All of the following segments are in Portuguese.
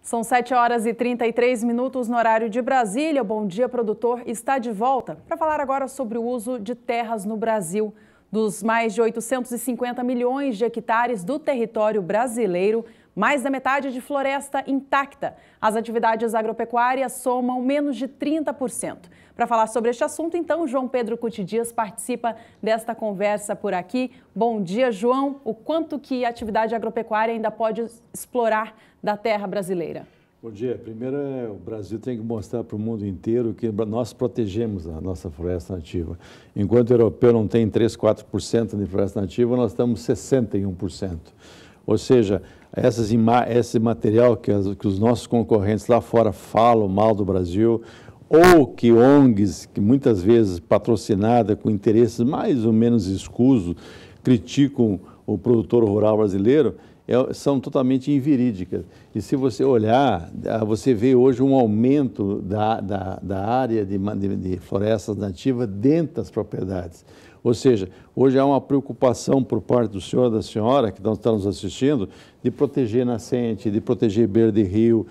São 7h33 no horário de Brasília. O Bom Dia Produtor está de volta para falar agora sobre o uso de terras no Brasil. Dos mais de 850 milhões de hectares do território brasileiro, mais da metade de floresta intacta. As atividades agropecuárias somam menos de 30%. Para falar sobre este assunto, então, João Pedro Cuti Dias participa desta conversa por aqui. Bom dia, João. O quanto que a atividade agropecuária ainda pode explorar da terra brasileira? Bom dia. Primeiro, o Brasil tem que mostrar para o mundo inteiro que nós protegemos a nossa floresta nativa. Enquanto o europeu não tem 3, 4% de floresta nativa, nós estamos 61%. Ou seja, esse material que os nossos concorrentes lá fora falam mal do Brasil, ou que ONGs, que muitas vezes patrocinadas com interesses mais ou menos escusos, criticam o produtor rural brasileiro, são totalmente inverídicas. E se você olhar, você vê hoje um aumento da área de florestas nativas dentro das propriedades. Ou seja, hoje há uma preocupação por parte do senhor e da senhora que estão nos assistindo de proteger nascente, de proteger beira de rio,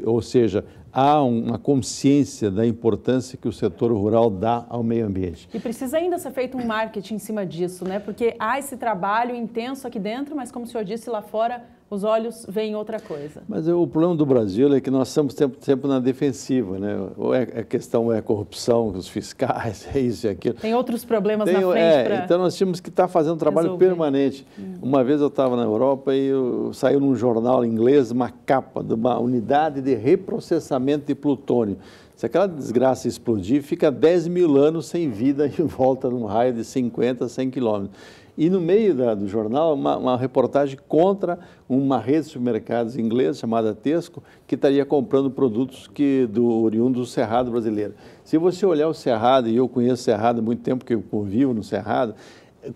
ou seja, há uma consciência da importância que o setor rural dá ao meio ambiente. E precisa ainda ser feito um marketing em cima disso, né? Porque há esse trabalho intenso aqui dentro, mas como o senhor disse, lá fora os olhos veem outra coisa. Mas o problema do Brasil é que nós estamos sempre na defensiva, né? Ou a questão é a corrupção, os fiscais, é isso e aquilo. Tem outros problemas na frente para então nós tínhamos que estar fazendo um trabalho permanente. Uma vez eu estava na Europa e saiu num jornal inglês uma capa de uma unidade de reprocessamento de plutônio. Se aquela desgraça explodir, fica 10 mil anos sem vida em volta num raio de 50, 100 quilômetros. E no meio do jornal, uma reportagem contra uma rede de supermercados inglesa chamada Tesco, que estaria comprando produtos oriundos do Cerrado brasileiro. Se você olhar o Cerrado, e eu conheço o Cerrado há muito tempo, porque eu convivo no Cerrado,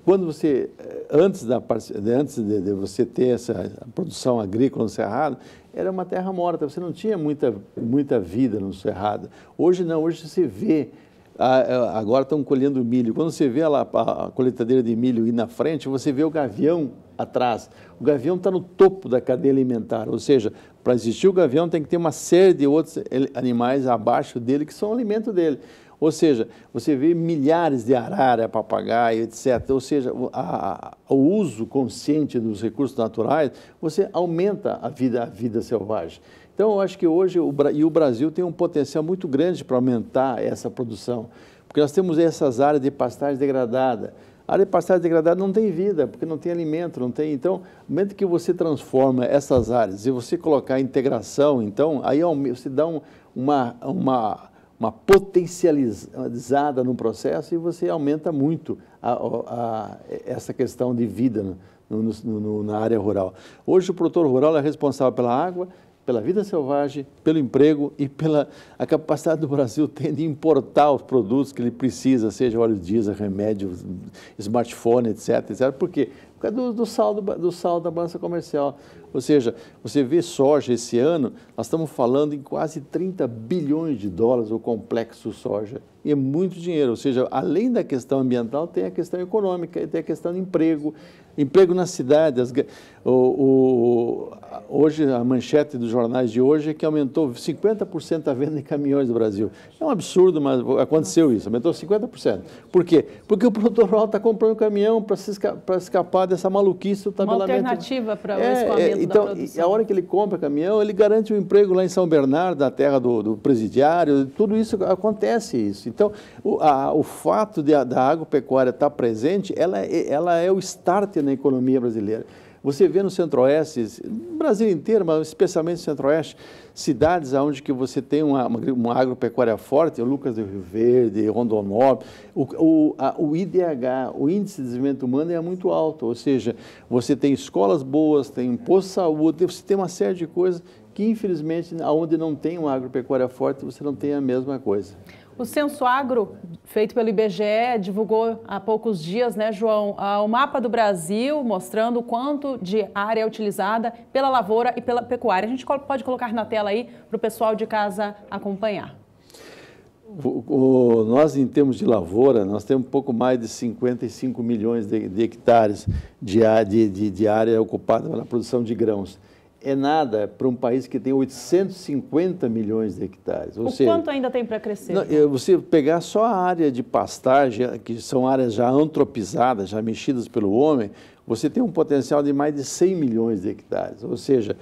quando você, antes de você ter essa produção agrícola no Cerrado, era uma terra morta, você não tinha muita vida no Cerrado. Hoje não, hoje você vê. Agora estão colhendo milho. Quando você vê a colheitadeira de milho ir na frente, você vê o gavião atrás. O gavião está no topo da cadeia alimentar, ou seja, para existir o gavião tem que ter uma série de outros animais abaixo dele que são alimento dele. Ou seja, você vê milhares de arara, papagaio, etc. Ou seja, o uso consciente dos recursos naturais, você aumenta a vida selvagem. Então, eu acho que hoje o Brasil tem um potencial muito grande para aumentar essa produção, porque nós temos essas áreas de pastagem degradada. A área de pastagem degradada não tem vida, porque não tem alimento, não tem. Então, no momento que você transforma essas áreas e você colocar integração, então, aí você dá uma potencializada no processo e você aumenta muito essa questão de vida na área rural. Hoje, o produtor rural é responsável pela água, pela vida selvagem, pelo emprego e pela capacidade do Brasil de importar os produtos que ele precisa, seja óleo diesel, remédio, smartphone, etc. Por quê? Por causa do sal da balança comercial. Ou seja, você vê soja esse ano, nós estamos falando em quase 30 bilhões de dólares o complexo soja. E é muito dinheiro, ou seja, além da questão ambiental, tem a questão econômica e tem a questão de emprego na cidade. Hoje, a manchete dos jornais de hoje é que aumentou 50% a venda de caminhões do Brasil. É um absurdo, mas aconteceu isso, aumentou 50%. Por quê? Porque o produtor rural está comprando caminhão para escapar dessa maluquice do tabelamento. Uma alternativa para o escoamento então, da produção. E a hora que ele compra caminhão, ele garante um emprego lá em São Bernardo, na terra do presidiário, tudo isso acontece isso. Então, o fato da agropecuária estar presente, ela é o start na economia brasileira. Você vê no Centro-Oeste, no Brasil inteiro, mas especialmente no Centro-Oeste, cidades onde que você tem uma agropecuária forte, o Lucas do Rio Verde, Rondonópolis, o IDH, o Índice de Desenvolvimento Humano, é muito alto, ou seja, você tem escolas boas, tem posto de saúde, você tem uma série de coisas que, infelizmente, onde não tem uma agropecuária forte, você não tem a mesma coisa. O Censo Agro, feito pelo IBGE, divulgou há poucos dias, né, João, o mapa do Brasil, mostrando o quanto de área é utilizada pela lavoura e pela pecuária. A gente pode colocar na tela aí para o pessoal de casa acompanhar. Nós, em termos de lavoura, nós temos um pouco mais de 55 milhões de hectares de área ocupada pela produção de grãos. é nada para um país que tem 850 milhões de hectares. Ou seja, quanto ainda tem para crescer? Você pegar só a área de pastagem, que são áreas já antropizadas, já mexidas pelo homem, você tem um potencial de mais de 100 milhões de hectares. Ou seja,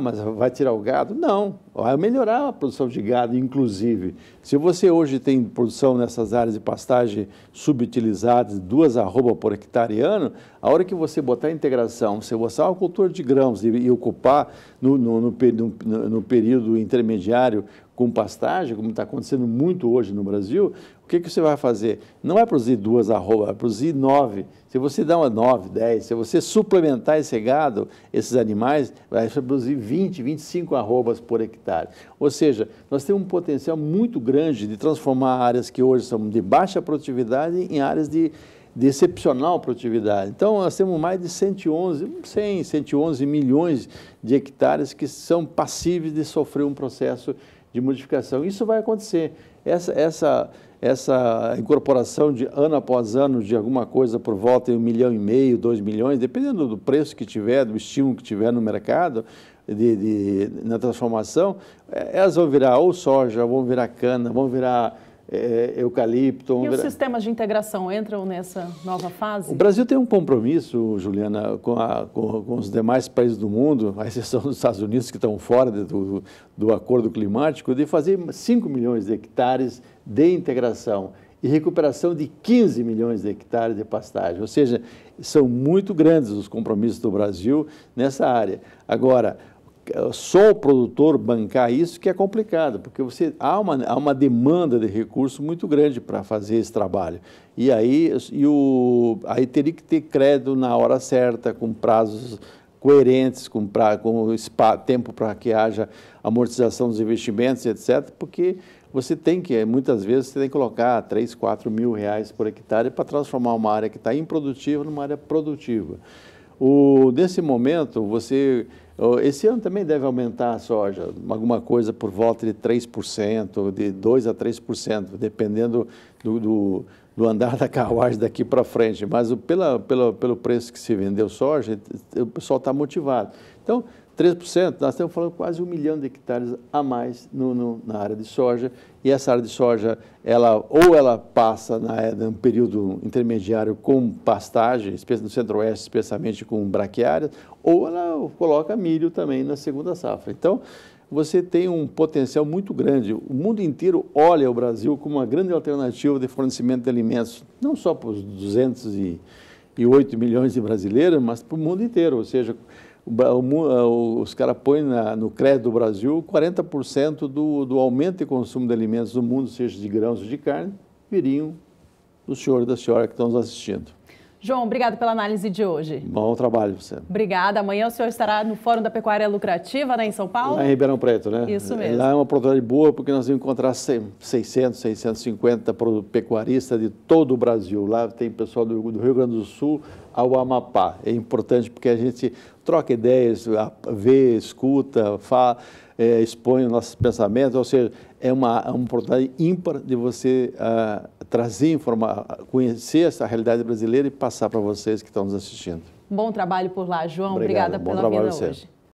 mas vai tirar o gado? Não, vai melhorar a produção de gado, inclusive. Se você hoje tem produção nessas áreas de pastagem subutilizadas, 2 arrobas por hectare ano, a hora que você botar a integração, você botar a cultura de grãos e ocupar no período intermediário com pastagem, como está acontecendo muito hoje no Brasil, o que você vai fazer? Não vai produzir 2 arrobas, vai produzir 9. Se você dá uma 9, 10, se você suplementar esse gado, esses animais, vai produzir 20, 25 arrobas por hectare. Ou seja, nós temos um potencial muito grande de transformar áreas que hoje são de baixa produtividade em áreas de excepcional produtividade. Então, nós temos mais de 111 milhões de hectares que são passíveis de sofrer um processo de modificação. Isso vai acontecer. Essa incorporação de ano após ano de alguma coisa por volta de 1,5 milhão, 2 milhões, dependendo do preço que tiver, do estímulo que tiver no mercado, na transformação, elas vão virar ou soja, vão virar cana, vão virar eucalipto. E os sistemas de integração entram nessa nova fase? O Brasil tem um compromisso, Juliana, com os demais países do mundo, à exceção dos Estados Unidos, que estão fora do acordo climático, de fazer 5 milhões de hectares de integração e recuperação de 15 milhões de hectares de pastagem. Ou seja, são muito grandes os compromissos do Brasil nessa área. Agora, só o produtor bancar isso que é complicado, porque há uma demanda de recurso muito grande para fazer esse trabalho. E aí teria que ter crédito na hora certa, com prazos coerentes, com tempo para que haja amortização dos investimentos, etc., porque muitas vezes, você tem que colocar 3, 4 mil reais por hectare para transformar uma área que está improdutiva numa área produtiva. Nesse momento, esse ano também deve aumentar a soja, alguma coisa por volta de 3%, de 2% a 3%, dependendo do andar da carruagem daqui para frente. Mas pelo preço que se vendeu soja, o pessoal está motivado. Então, 3%, nós estamos falando quase 1 milhão de hectares a mais na área de soja, e essa área de soja, ela passa num período intermediário com pastagem, no centro-oeste, especialmente com braquiárias, ou ela coloca milho também na segunda safra. Então, você tem um potencial muito grande. O mundo inteiro olha o Brasil como uma grande alternativa de fornecimento de alimentos, não só para os 208 milhões de brasileiros, mas para o mundo inteiro, ou seja, os caras põem no crédito do Brasil 40% do aumento de consumo de alimentos do mundo, seja de grãos ou de carne, viriam do senhor e da senhora que estão nos assistindo. João, obrigado pela análise de hoje. Bom trabalho, você. Obrigada. Amanhã o senhor estará no Fórum da Pecuária Lucrativa, em São Paulo? Lá em Ribeirão Preto, né? Isso mesmo. Lá é uma oportunidade boa, porque nós vamos encontrar 600, 650 pecuaristas de todo o Brasil. Lá tem pessoal do Rio Grande do Sul ao Amapá. É importante porque a gente troca ideias, vê, escuta, expõe os nossos pensamentos, ou seja, é uma oportunidade ímpar de você conhecer essa realidade brasileira e passar para vocês que estão nos assistindo. Bom trabalho por lá, João. Obrigada pela vinda hoje.